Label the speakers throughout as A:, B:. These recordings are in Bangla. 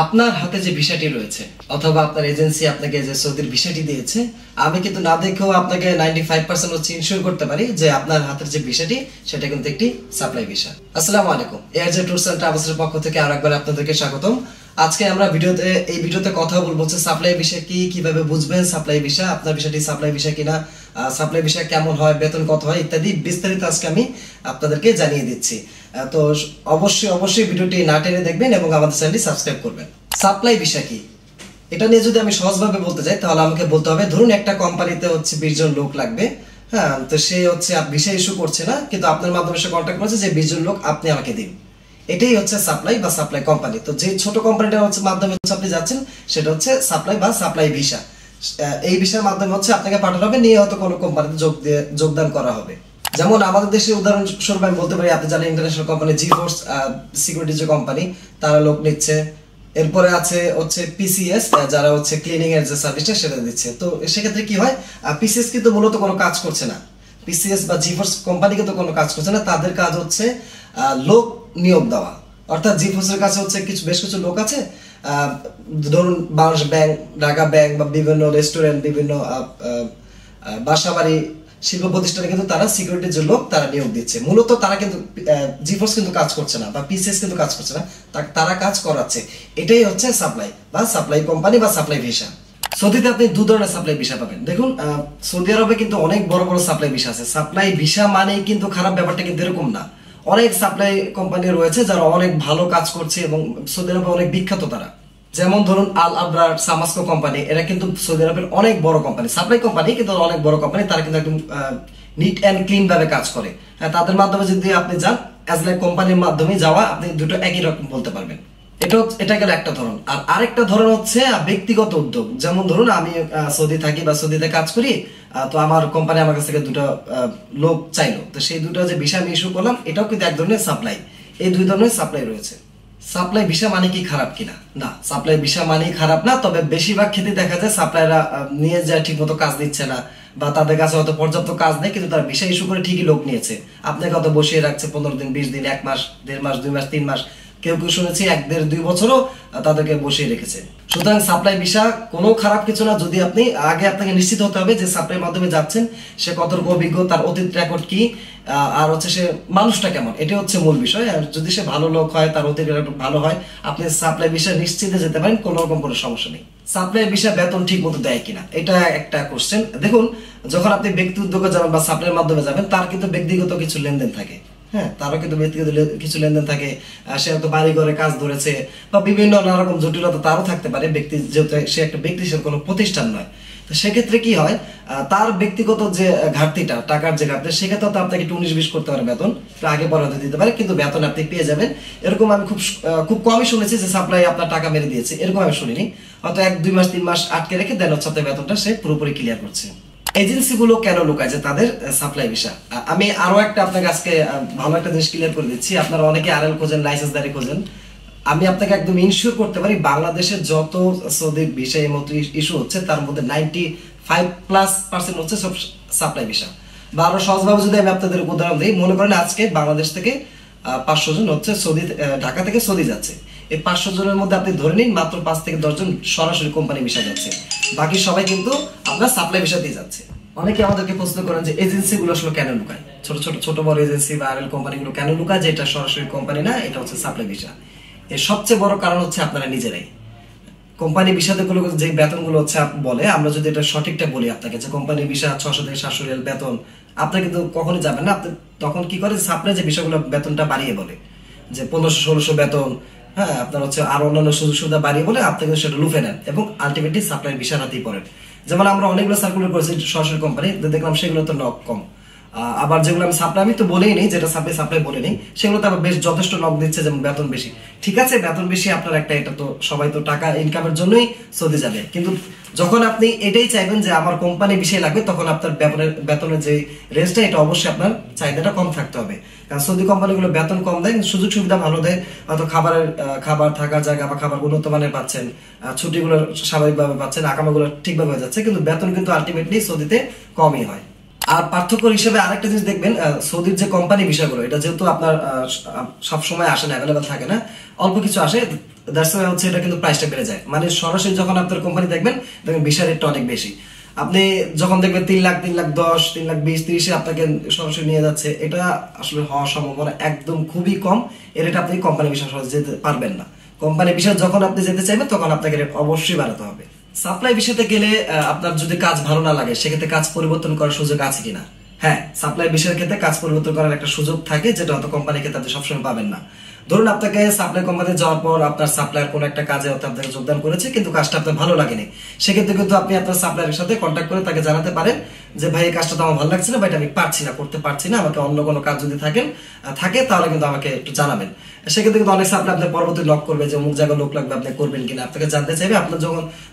A: আপনার হাতে যে ভিসাটি রয়েছে অথবা আপনার এজেন্সি আপনাকে যে সৌদির ভিসাটি দিয়েছে, আমি কিন্তু না দেখেও আপনাকে 95% হচ্ছে ইনশিওর করতে পারি যে আপনার হাতের যে ভিসাটি সেটা কিন্তু একটি সাপ্লাই ভিসা। আসসালামু আলাইকুম, এয়ারজে ট্যুরস এন্ড ট্রাভেলসের পক্ষ থেকে আরেকবার আপনাদেরকে স্বাগতম। আজকে আমরা এই ভিডিওতে কথা বলবো যে সাপ্লাই ভিসা কি, কিভাবে বুঝবেন সাপ্লাই ভিসা, আপনার ভিসাটি সাপ্লাই ভিসা কিনা, সাপ্লাই ভিসা কেমন হয়, বেতন কত হয় ইত্যাদি বিস্তারিত আজকে আমি আপনাদেরকে জানিয়ে দিচ্ছি। তো অবশ্যই ভিডিওটি না টেনে দেখবেন এবং আমাদের চ্যানেলটি সাবস্ক্রাইব করবেন। সাপ্লাই ভিসা কি, এটা নিয়ে যদি আমি সহজভাবে বলতে যাই তাহলে আমাকে বলতে হবে, ধরুন একটা কোম্পানিতে হচ্ছে 20 জন লোক লাগবে। হ্যাঁ, তো সে হচ্ছে ভিসা ইস্যু করছে না, কিন্তু আপনার মাধ্যমে সে কন্ট্যাক্ট করছে যে 20 জন লোক আপনি আমাকে দিন। এটাই হচ্ছে সাপ্লাই বা সাপ্লাই কোম্পানি। তো যে ছোট কোম্পানিটার হচ্ছে মাধ্যমে আপনি যাচ্ছেন সেটা হচ্ছে সাপ্লাই বা সাপ্লাই ভিসা। এই ভিসার মাধ্যমে হচ্ছে আপনাকে পাঠানো হবে, নিয়ে হয়তো কোনো কোম্পানিতে যোগদান করা হবে। যেমন আমাদের দেশে উদাহরণস্বরূপ আমি বলতে পারি, আপনি জানেন ইন্টারন্যাশনাল কোম্পানি জিফোর্স সিকিউরিটি যে কোম্পানি, তারা লোক নিচ্ছে। এরপরে আছে হচ্ছে পিসিএস, যারা হচ্ছে ক্লিনিং এর যে সার্ভিসটা সেটা দিচ্ছে। তো সেক্ষেত্রে কি হয়, পিসিএস কিন্তু মূলত কোনো কাজ করছে না, পিসিএস বা জিফোর্স কোম্পানি কিন্তু কোনো কাজ করছে না। তাদের কাজ হচ্ছে লোক নিয়োগ দেওয়া। অর্থাৎ জিফোর্সের কাছে হচ্ছে বেশ কিছু লোক আছে, ধরুন বাংলাদেশ ব্যাংক, ঢাকা ব্যাংক বা বিভিন্ন রেস্টুরেন্ট, বিভিন্ন বাসাবাড়ি, শিল্প প্রতিষ্ঠানে কিন্তু তারা সিকিউরিটির যে লোক তারা নিয়োগ দিচ্ছে। মূলত তারা কিন্তু জিফোর্স কিন্তু কাজ করছে না বা পিসিএস কিন্তু কাজ করছে না, তারা কাজ করাচ্ছে। এটাই হচ্ছে সাপ্লাই বা সাপ্লাই কোম্পানি বা সাপ্লাই ভিসা। সৌদিতে আপনি দু ধরনের সাপ্লাই ভিসা পাবেন। দেখুন, সৌদি আরবে কিন্তু অনেক বড় বড় সাপ্লাই ভিসা আছে। সাপ্লাই ভিসা মানেই কিন্তু খারাপ, ব্যাপারটা কিন্তু এরকম না। অনেক সাপ্লাই কোম্পানি রয়েছে যারা অনেক ভালো কাজ করছে এবং সৌদি আরবে অনেক বিখ্যাত তারা। যেমন ধরুন আল আবরার, সামাসকো কোম্পানি, এরা কিন্তু সৌদি আরবের অনেক বড় কোম্পানি, সাপ্লাই কোম্পানি কিন্তু অনেক বড় কোম্পানি। তারা কিন্তু একদম নিট অ্যান্ড ক্লিন ভাবে কাজ করে। হ্যাঁ, তাদের মাধ্যমে যদি আপনি যান, অ্যাজ লাইক কোম্পানির মাধ্যমে যাওয়া, আপনি দুটো একই রকম বলতে পারবেন। এটা গেল একটা ধরন। আর আরেকটা ধরন হচ্ছে ব্যক্তিগত উদ্যোগ। যেমন ধরুন আমি সৌদি থাকি বা সৌদিতে কাজ করি, তো আমার কোম্পানি আমার কাছ থেকে দুটো লোক চাইলো, তো সেই দুটো যে ভিসা আমি ইস্যু করলাম, এটাও কিন্তু এক ধরনের সাপ্লাই। এই দুই ধরনের সাপ্লাই রয়েছে। সাপ্লাই ভিসা মানে কি খারাপ কিনা? না, সাপ্লাই ভিসা মানেই খারাপ না। তবে বেশিরভাগ ক্ষেত্রে দেখা যায় সাপ্লাইরা নিয়ে যায় ঠিক মতো কাজ দিচ্ছে না, বা তাদের কাছে হয়তো পর্যাপ্ত কাজ নেই, কিন্তু তারা ভিসা ইস্যু করে ঠিকই লোক নিয়েছে। আপনাকে হয়তো বসিয়ে রাখছে 15 দিন, 20 দিন, 1 মাস, 1.5 মাস, 2 মাস, 3 মাস, কেউ শুনেছি 1-1.5-2 বছরও তাদেরকে বসিয়ে রেখেছে। সুতরাং সাপ্লাই ভিসা কোনো খারাপ কিছু না, যদি আপনি আপনাকে নিশ্চিত হতে হবে যে সাপ্লাইয়ের মাধ্যমে যাচ্ছেন সে কতটুকু অভিজ্ঞ, তার অতীত রেকর্ড কি, আর হচ্ছে সে মানুষটা কেমন, এটা হচ্ছে মূল বিষয়। আর যদি সে ভালো লোক হয়, তার অতীত রেকর্ড ভালো হয়, আপনি সাপ্লাই ভিসা নিশ্চিতে যেতে পারেন, কোনো রকম কোনো সমস্যা নেই। সাপ্লাই ভিসা বেতন ঠিক মতো দেয় কিনা, এটা একটা কোশ্চেন। দেখুন, যখন আপনি ব্যক্তি উদ্যোগে যাবেন বা সাপ্লাইয়ের মাধ্যমে যাবেন, তার কিন্তু ব্যক্তিগত কিছু লেনদেন থাকে। হ্যাঁ, তারও কিন্তু ব্যক্তিগত কিছু লেনদেন থাকে। সে হয়তো বাড়ি ঘরে কাজ ধরেছে বা বিভিন্ন নানা রকম জটিলতা তারও থাকতে পারে। ব্যক্তি যেহেতু সে একটা ব্যক্তি, সে কোনো প্রতিষ্ঠান নয়, তো সেক্ষেত্রে কি হয়, তার ব্যক্তিগত যে ঘাটতিটা, টাকার যে ঘাটতি, সেক্ষেত্রে তো আপনাকে একটু 19-20 করতে পারে বেতন, আগে পরে হয়তো দিতে পারে, কিন্তু বেতন আপনি পেয়ে যাবেন। এরকম আমি খুব কমই শুনেছি যে সাপ্লাই আপনার টাকা মেরে দিয়েছে, এরকম আমি শুনিনি। হয়তো 1-2 মাস 3 মাস আটকে রেখে দেন হচ্ছে আপনার বেতনটা সে পুরোপুরি ক্লিয়ার করছে। এজেন্সিগুলো কেন লুকায় যে তাদের সাপ্লাই ভিসা? আমি আরো একটা আপনাকে আজকে ভালো একটা জিনিস ক্লিয়ার করে দিচ্ছি। আপনারা অনেকে আরএল খোঁজেন, লাইসেন্সদারি খোঁজেন। আমি আপনাকে একদম ইনশিওর করতে পারি, বাংলাদেশের যত সৌদি ভিসা এই মতো ইস্যু হচ্ছে, তার মধ্যে 95+% হচ্ছে সব সাপ্লাই ভিসা। বা আরো সহজভাবে যদি আমি আপনাদের উদাহরণ দিই, মনে করেন আজকে বাংলাদেশ থেকে 500 জন হচ্ছে ঢাকা থেকে সৌদি যাচ্ছে। এই 500 জনের মধ্যে আপনি ধরে নিন মাত্র 5 থেকে 10 জন সরাসরি কোম্পানি ভিসা যাচ্ছে, বাকি সবাই কিন্তু আপনার সাপ্লাই ভিসা দিয়ে যাচ্ছে। অনেকে আমাদেরকে প্রশ্ন করেন যে এজেন্সিগুলো আসলে কেন লুকায়, ছোট বড় এজেন্সি বা আরএল কোম্পানিগুলো কেন লুকায় যে এটা সরাসরি কোম্পানি না, এটা হচ্ছে সাপ্লাই ভিসা। এর সবচেয়ে বড় কারণ হচ্ছে আপনারা নিজেরাই। কোম্পানি ভিসাগুলো যে বেতনগুলো হচ্ছে বলে, আমরা যদি এটা সঠিকটা বলি আপনাকে, যে কোম্পানি ভিসা 600 থেকে 700 রিয়াল বেতন, আপনি কিন্তু কখনোই যাবেন না। আপনি তখন কি করে, সাপ্লাই যে বিষয়গুলো বেতনটা বাড়িয়ে বলে যে 1500-1600 বেতন, হ্যাঁ, আপনার হচ্ছে আর অন্যান্য সুযোগ সুবিধা বাড়িয়ে বলে আপনি কিন্তু সেটা লুফে নেন এবং আলটিমেটলি সাপ্লাই ভিসার হাতেই পড়েন। যেমন আমরা অনেকগুলো সার্কুলার করেছি সরাসরি কোম্পানি, দেখলাম সেগুলো তো নক কম। আবার যেগুলো আমি সাপ্লাই, আমি তো বলেই নেই যেটা সাপ্লাই বলে নেই, সেগুলো তো আবার বেশ যথেষ্ট নক দিচ্ছে, যেমন বেতন বেশি। ঠিক আছে, বেতন বেশি আপনার একটা, এটা তো সবাই তো টাকা ইনকামের জন্যই সৌদি যাবে, কিন্তু যখন আপনি এটাই চাইবেন যে আমার কোম্পানি বিষয় লাগবে, তখন আপনার বেতনের যে রেঞ্জটা, এটা অবশ্যই আপনার চাহিদাটা কম থাকতে হবে। কারণ সৌদি কোম্পানিগুলো বেতন কম দেয়, সুযোগ সুবিধা ভালো দেয়, হয়তো খাবার থাকার জায়গা বা খাবার উন্নত মানের পাচ্ছেন, ছুটিগুলো স্বাভাবিকভাবে পাচ্ছেন, আকামাগুলো ঠিকভাবে হয়ে যাচ্ছে, কিন্তু বেতন কিন্তু আলটিমেটলি সৌদিতে কমই হয়। আর পার্থক্য হিসেবে আরেকটা জিনিস দেখবেন, সৌদির যে কোম্পানি বিষয়গুলো, এটা যেহেতু আপনার সব সময় আসে না, অ্যাভেলেবেল থাকে না, অল্প কিছু আসে, দ্যাটস ওয়াই হচ্ছে এটা কিন্তু প্রাইসটা বেড়ে যায়। মানে সরাসরি যখন আপনার কোম্পানি দেখবেন ভিসা রেটটা অনেক বেশি। আপনি যখন দেখবেন 3 লাখ 3 লাখ 10 3 লাখ 20 30 আপনাকে সরাসরি নিয়ে যাচ্ছে, এটা আসলে হওয়ার সম্ভাবনা একদম খুবই কম। এর রেট আপনি কোম্পানি ভিসা সহজে যেতে পারবেন না। কোম্পানি ভিসা যখন আপনি যেতে চাইবেন তখন আপনাকে রেট অবশ্যই বাড়াতে হবে। সাপ্লাই ভিসাতে গেলে আপনার যদি কাজ ভালো না লাগে সেক্ষেত্রে কাজ পরিবর্তন করার সুযোগ আছে কিনা? হ্যাঁ, সাপ্লাই ভিসার ক্ষেত্রে কাজ পরিবর্তন করার একটা সুযোগ থাকে, যেটা হয়তো কোম্পানির ক্ষেত্রে আপনি সবসময় পাবেন না। ধরুন আপনাকে সাপ্লাই কোম্পানি যাওয়ার পর আপনার সাপ্লায়ার কোনো একটা কাজে আপনাকে যোগদান করেছে, কিন্তু কাজটা আপনার ভালো লাগেনি, সেক্ষেত্রে কিন্তু আপনি আপনার সাপ্লায়ারের সাথে কন্ট্যাক্ট করে তাকে জানাতে পারেন যে ভাই এই কাজটা তো আমার ভালো লাগছে না, বা এটা আমি পারছি না, করতে পারছি না, আমাকে অন্য কোনো কাজ যদি থাকে তাহলে কিন্তু আমাকে একটু জানাবেন। সেক্ষেত্রে কিন্তু অনেক সাপ্লাই আপনার পরবর্তী লক করবে যে অমুক জায়গায় লোক লাগবে, আপনি করবেন কিনা, আপনাকে জানতে চাইবে। আপনার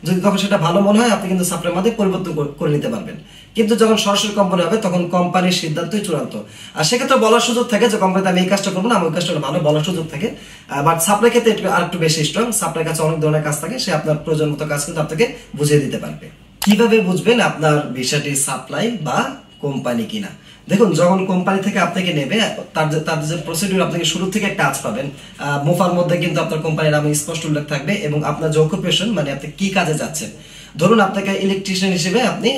A: যদি তখন সেটা ভালো মনে হয়, আপনি কিন্তু সাপ্লাইয়ের মধ্যে পরিবর্তন করে নিতে পারবেন। কিন্তু যখন সরাসরি কোম্পানি হবে তখন কোম্পানির সিদ্ধান্তই চূড়ান্ত। আর সেক্ষেত্রে বলার সুযোগ থাকে যে কোম্পানিতে আমি এই কাজটা করবো না, আমি ওই কাজটা ভালো, বলার সুযোগ থাকে। বাট সাপ্লাই ক্ষেত্রে আর একটু বেশি স্ট্রং। সাপ্লাইয়ের কাছে অনেক ধরনের কাজ থাকে, সে আপনার প্রয়োজন মতো কাজ কিন্তু আপনাকে বুঝিয়ে দিতে পারবে। কিভাবে বুঝবেন আপনার ভিসাটি সাপ্লাই বা কোম্পানি কিনা? দেখুন, যখন কোম্পানি থেকে আপনাকে নেবে তাদের যে প্রসিডিউর, আপনাকে শুরু থেকে কাজ পাবেন, মোফার মধ্যে কিন্তু আপনার কোম্পানির নামে স্পষ্ট উল্লেখ থাকবে এবং আপনার যে অকুপেশন, মানে আপনি কি কাজে যাচ্ছেন। ধরুন আপনাকে ইলেকট্রিশিয়ান হিসেবে আপনি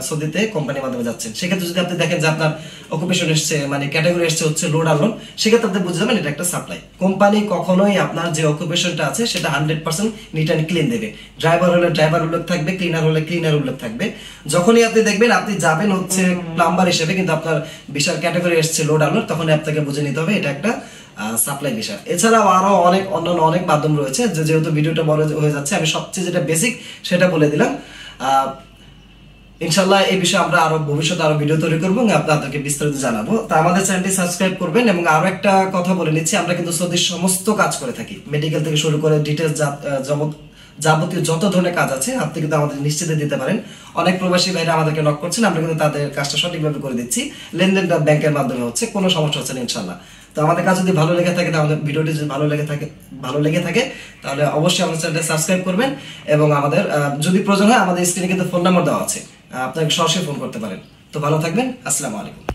A: সৌদিতে কোম্পানির মাধ্যমে যাচ্ছেন, সেক্ষেত্রে যদি আপনি দেখেন যে আপনার অকুপেশন এসছে, মানে ক্যাটাগরি এসছে হচ্ছে লোড আনলোড, সেক্ষেত্রে আপনি বুঝে যাবেন এটা একটা সাপ্লাই। কোম্পানি কখনোই আপনার যে অকুপেশনটা আছে সেটা 100% নিট অ্যান্ড ক্লিন দেবে। ড্রাইভার হলে ড্রাইভার উল্লেখ থাকবে, ক্লিনার হলে ক্লিনার উল্লেখ থাকবে। যখনই আপনি দেখবেন আপনি যাবেন হচ্ছে প্লাম্বার হিসেবে, কিন্তু আপনার বিশাল ক্যাটাগরি এসছে লোড আনলোড, তখন আপনাকে বুঝে নিতে হবে এটা একটা সাপ্লাই ভিসা। এছাড়াও আরো অন্যান্য অনেক মাধ্যম রয়েছে, যেহেতু ভিডিওটা বড় হয়ে যাচ্ছে আমি সবচেয়ে যেটা বেসিক সেটা বলে দিলাম। ইনশাআল্লাহ এই বিষয়ে আমরা ভবিষ্যতে আরো ভিডিও তৈরি করবো এবং আপনাদেরকে বিস্তারিত জানাবো। তা আমাদের চ্যানেলটি সাবস্ক্রাইব করবেন। এবং আরো একটা কথা বলে নিচ্ছি, আমরা কিন্তু সৌদির সমস্ত কাজ করে থাকি, মেডিকেল থেকে শুরু করে ডিটেলস যাবতীয় যত ধরনের কাজ আছে আপনি কিন্তু আমাদের নিশ্চিত দিতে পারেন। অনেক প্রবাসী ভাইরা আমাদেরকে নক করছেন, আমরা কিন্তু তাদের কাজটা সঠিকভাবে করে দিচ্ছি। লেনদেনটা ব্যাংকের মাধ্যমে হচ্ছে, কোনো সমস্যা হচ্ছে না ইনশাআল্লাহ। তো আমাদের কাজ যদি ভালো লেগে থাকে, তাহলে ভিডিওটি যদি ভালো লেগে থাকে তাহলে অবশ্যই আমাদের চ্যানেলটি সাবস্ক্রাইব করবেন। এবং আমাদের যদি প্রয়োজন হয় আমাদের স্ক্রিনে কিন্তু ফোন নাম্বার দেওয়া আছে, আপনাকে সরাসরি ফোন করতে পারেন। তো ভালো থাকবেন। আসসালামু আলাইকুম।